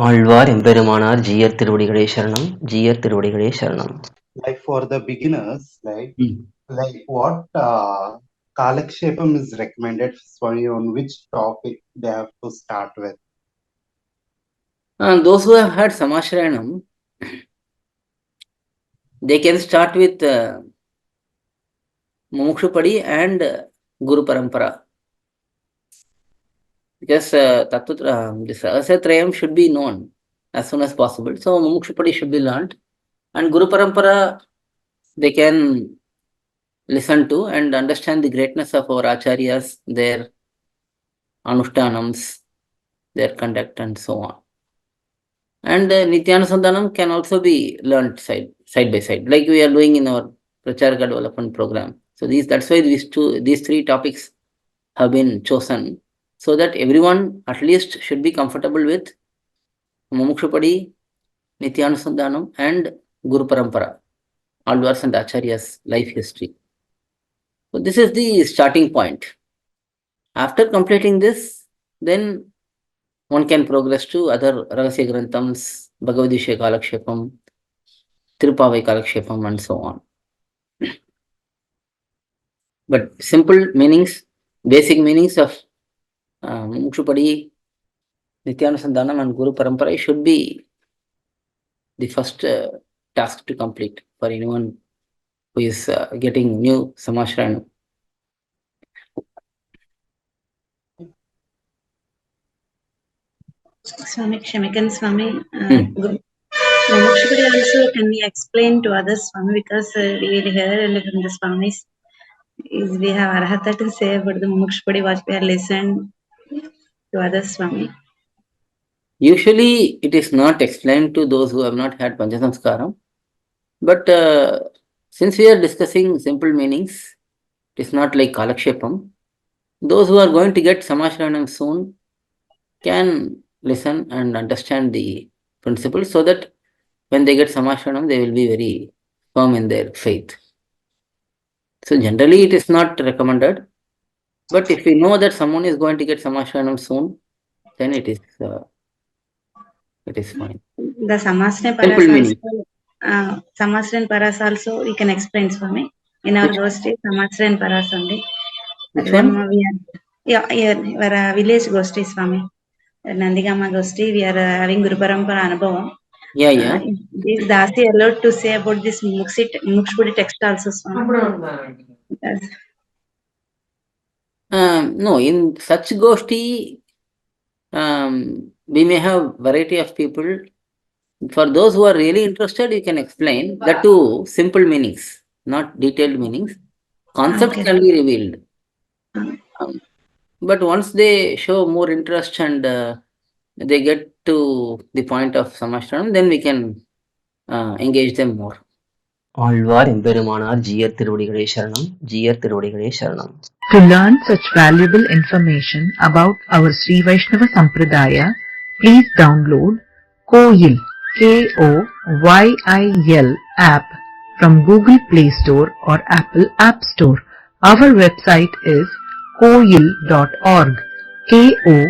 ஆழ்வார் எம்பெருமானார் ஜீயர் திருவடிகளே சரணம். ஜீயர் திருவடிகளே சரணம். Like for the beginners, like what kAlakshEpam is recommended for you, on which topic they have to start with? Those who have had SrIvaishNavam, they can start with Mumukshupadi and Guru Parampara. Because this sampradhAyam should be known as soon as possible. So Mumukshupadi should be learned, and Guru Parampara they can listen to and understand the greatness of our acharyas, their anushtanams, their conduct, and so on. And Nityanusandhanam can also be learned side by side, like we are doing in our prachAraka development program. So that's why these three topics have been chosen, so that everyone at least should be comfortable with Mumukshupadi, Nityanusandhanam, and Guru Parampara, Alvars and Acharyas' life history. So this is the starting point. After completing this, then one can progress to other Rahasya Granthams, Bhagavad-Gita kAlakshEpam, Tirupavai kAlakshEpam, and so on. But simple meanings, basic meanings of Mumukshupadi, Nityanusandhanam, and Guru Parampara should be the first task to complete for anyone who is getting new SrIvaishNava. Swami, Kshamikkan Swami, Mumukshupadi also can be explained to others, Swami, because we hear from the Swamis, we have arhata to say about the Mumukshupadi what we have listened to others, Swami. Usually it is not explained to those who have not had Panchasamskaram, but since we are discussing simple meanings, it is not like kAlakshEpam. Those who are going to get SrIvaishNava soon can listen and understand the principles, so that when they get SrIvaishNava, they will be very firm in their faith. So generally it is not recommended, but if we know that someone is going to get SrIvaishNava soon, then it is fine. The Samasran Paras also we can explain, Swami. In our Gosti, Samasran Paras only. Which one? Our village Gosti, Swami. Nandigama Gosti, we are having Guru Parampara Anubhavam. Yeah. Is Dasi allowed to say about this Mumukshupadi text also, Swami? No, in such Gosti, we may have variety of people. For those who are really interested, you can explain that too simple meanings, not detailed meanings. Concepts can be revealed. But once they show more interest and they get to the point of SrIvaishNava, then we can engage them more. Alvar எம்பெருமானார் ஜீயர் திருவடிகளே சரணம். ஜீயர் திருவடிகளே சரணம். To learn such valuable information about our SrIvaishNava sampradhaya, please download KOYIL, KOYIL app from Google Play Store or Apple App Store. Our website is koyil.org, KOYIL.org.